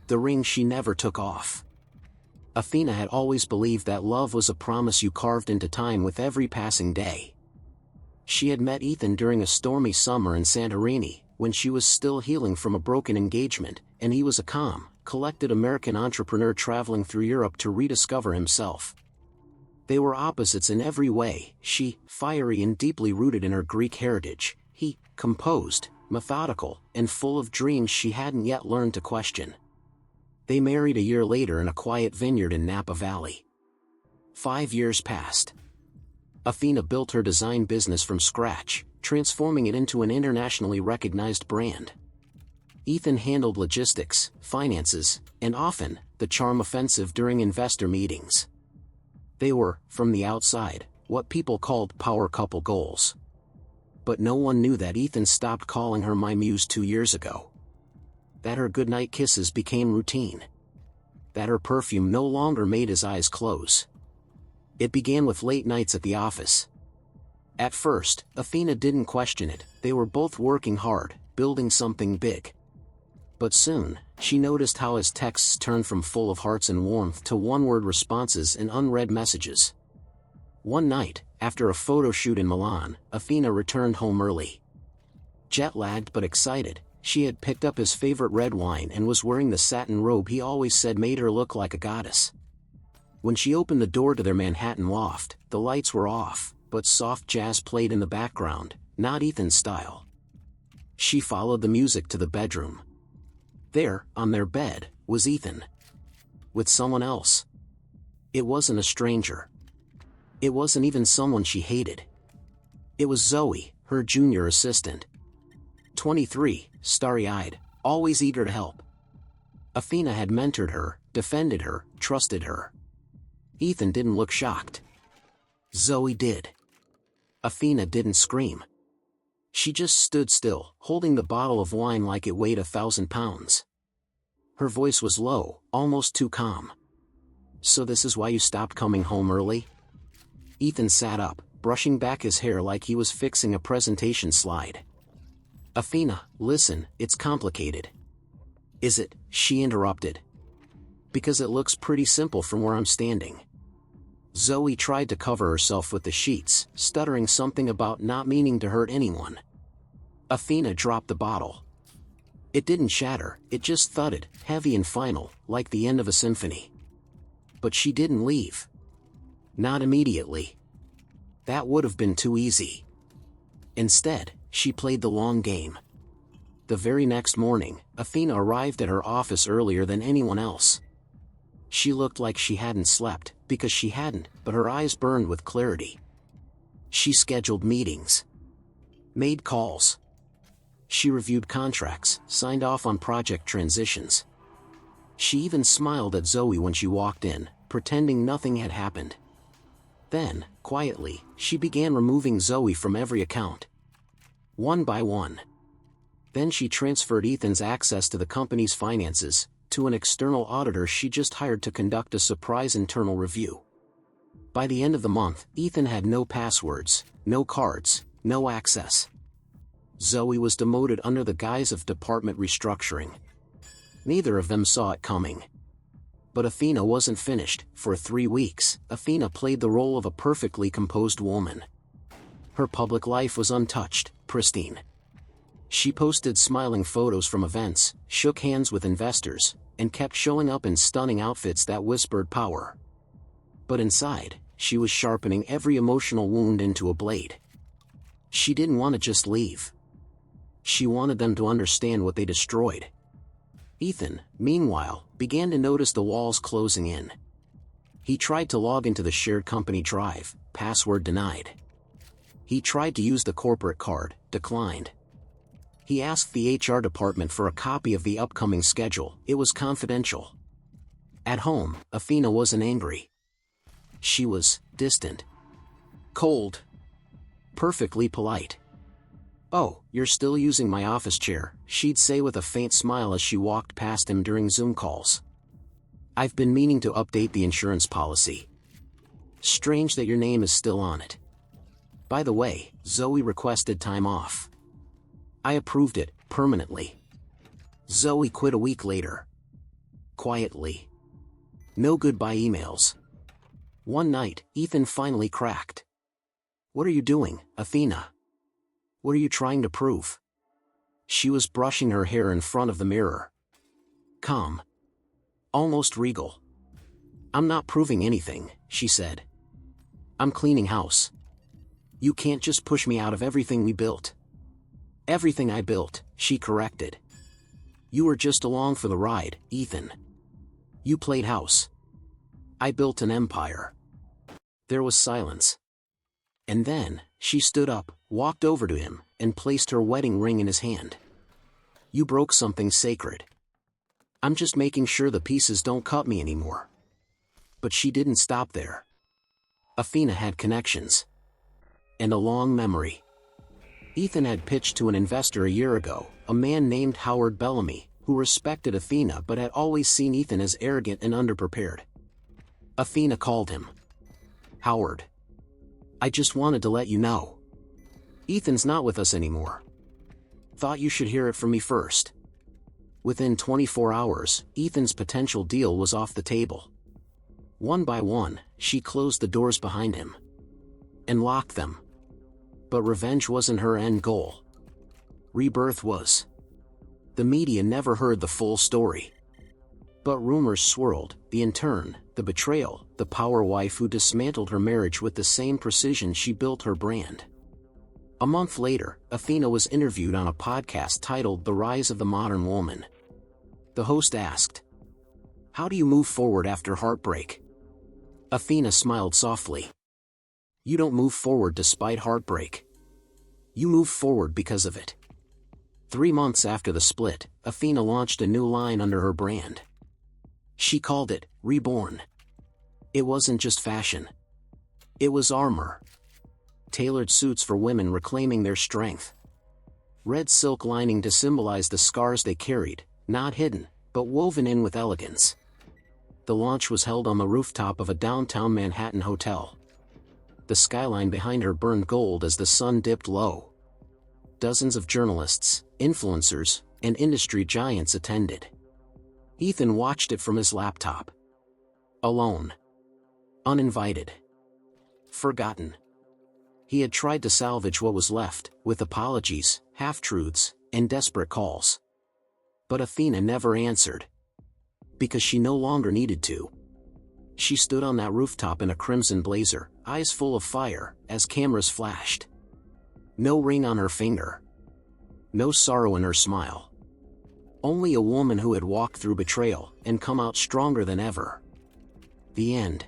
the ring she never took off. Athena had always believed that love was a promise you carved into time with every passing day. She had met Ethan during a stormy summer in Santorini, when she was still healing from a broken engagement, and he was a calm, collected American entrepreneur traveling through Europe to rediscover himself. They were opposites in every way, she, fiery and deeply rooted in her Greek heritage, he, composed, methodical, and full of dreams she hadn't yet learned to question. They married a year later in a quiet vineyard in Napa Valley. 5 years passed. Athena built her design business from scratch, transforming it into an internationally recognized brand. Ethan handled logistics, finances, and often, the charm offensive during investor meetings. They were, from the outside, what people called power couple goals. But no one knew that Ethan stopped calling her my muse 2 years ago. That her goodnight kisses became routine. That her perfume no longer made his eyes close. It began with late nights at the office. At first, Athena didn't question it, they were both working hard, building something big. But soon, she noticed how his texts turned from full of hearts and warmth to one-word responses and unread messages. One night, after a photo shoot in Milan, Athena returned home early. Jet-lagged but excited, she had picked up his favorite red wine and was wearing the satin robe he always said made her look like a goddess. When she opened the door to their Manhattan loft, the lights were off, but soft jazz played in the background, not Ethan's style. She followed the music to the bedroom. There, on their bed, was Ethan. With someone else. It wasn't a stranger. It wasn't even someone she hated. It was Zoe, her junior assistant. 23, starry-eyed, always eager to help. Athena had mentored her, defended her, trusted her. Ethan didn't look shocked. Zoe did. Athena didn't scream. She just stood still, holding the bottle of wine like it weighed 1,000 pounds. Her voice was low, almost too calm. "So this is why you stopped coming home early?" Ethan sat up, brushing back his hair like he was fixing a presentation slide. "Athena, listen, it's complicated." "Is it?" she interrupted. "Because it looks pretty simple from where I'm standing." Zoe tried to cover herself with the sheets, stuttering something about not meaning to hurt anyone. Athena dropped the bottle. It didn't shatter, it just thudded, heavy and final, like the end of a symphony. But she didn't leave. Not immediately. That would have been too easy. Instead, she played the long game. The very next morning, Athena arrived at her office earlier than anyone else. She looked like she hadn't slept, because she hadn't, but her eyes burned with clarity. She scheduled meetings. Made calls. She reviewed contracts, signed off on project transitions. She even smiled at Zoe when she walked in, pretending nothing had happened. Then, quietly, she began removing Zoe from every account. One by one. Then she transferred Ethan's access to the company's finances, to an external auditor she just hired to conduct a surprise internal review. By the end of the month, Ethan had no passwords, no cards, no access. Zoe was demoted under the guise of department restructuring. Neither of them saw it coming. But Athena wasn't finished. For 3 weeks, Athena played the role of a perfectly composed woman. Her public life was untouched, pristine. She posted smiling photos from events, shook hands with investors, and kept showing up in stunning outfits that whispered power. But inside, she was sharpening every emotional wound into a blade. She didn't want to just leave. She wanted them to understand what they destroyed. Ethan, meanwhile, began to notice the walls closing in. He tried to log into the shared company drive, password denied. He tried to use the corporate card, declined. He asked the HR department for a copy of the upcoming schedule, it was confidential. At home, Athena wasn't angry. She was distant. Cold. Perfectly polite. "Oh, you're still using my office chair," she'd say with a faint smile as she walked past him during Zoom calls. "I've been meaning to update the insurance policy. Strange that your name is still on it. By the way, Zoe requested time off. I approved it, permanently." Zoe quit a week later. quietly. No goodbye emails. One night, Ethan finally cracked. "What are you doing, Athena? What are you trying to prove?" She was brushing her hair in front of the mirror. Calm. Almost regal. "I'm not proving anything," she said. "I'm cleaning house. You can't just push me out of everything we built." "Everything I built," she corrected. "You were just along for the ride, Ethan. You played house. I built an empire." There was silence. And then, she stood up, walked over to him, and placed her wedding ring in his hand. "You broke something sacred. I'm just making sure the pieces don't cut me anymore." But she didn't stop there. Athena had connections. And a long memory. Ethan had pitched to an investor a year ago, a man named Howard Bellamy, who respected Athena but had always seen Ethan as arrogant and underprepared. Athena called him. "Howard. I just wanted to let you know. Ethan's not with us anymore. Thought you should hear it from me first." Within 24 hours, Ethan's potential deal was off the table. One by one, she closed the doors behind him. And locked them. But revenge wasn't her end goal. Rebirth was. The media never heard the full story. But rumors swirled: the intern, the betrayal, the power wife who dismantled her marriage with the same precision she built her brand. A month later, Athena was interviewed on a podcast titled The Rise of the Modern Woman. The host asked, "How do you move forward after heartbreak?" Athena smiled softly. "You don't move forward despite heartbreak. You move forward because of it." 3 months after the split, Athena launched a new line under her brand. She called it Reborn. It wasn't just fashion. It was armor. Tailored suits for women reclaiming their strength. Red silk lining to symbolize the scars they carried, not hidden, but woven in with elegance. The launch was held on the rooftop of a downtown Manhattan hotel. The skyline behind her burned gold as the sun dipped low. Dozens of journalists, influencers, and industry giants attended. Ethan watched it from his laptop. Alone. Uninvited. Forgotten. He had tried to salvage what was left, with apologies, half-truths, and desperate calls. But Athena never answered. Because she no longer needed to. She stood on that rooftop in a crimson blazer, eyes full of fire, as cameras flashed. No ring on her finger. No sorrow in her smile. Only a woman who had walked through betrayal and come out stronger than ever. The end.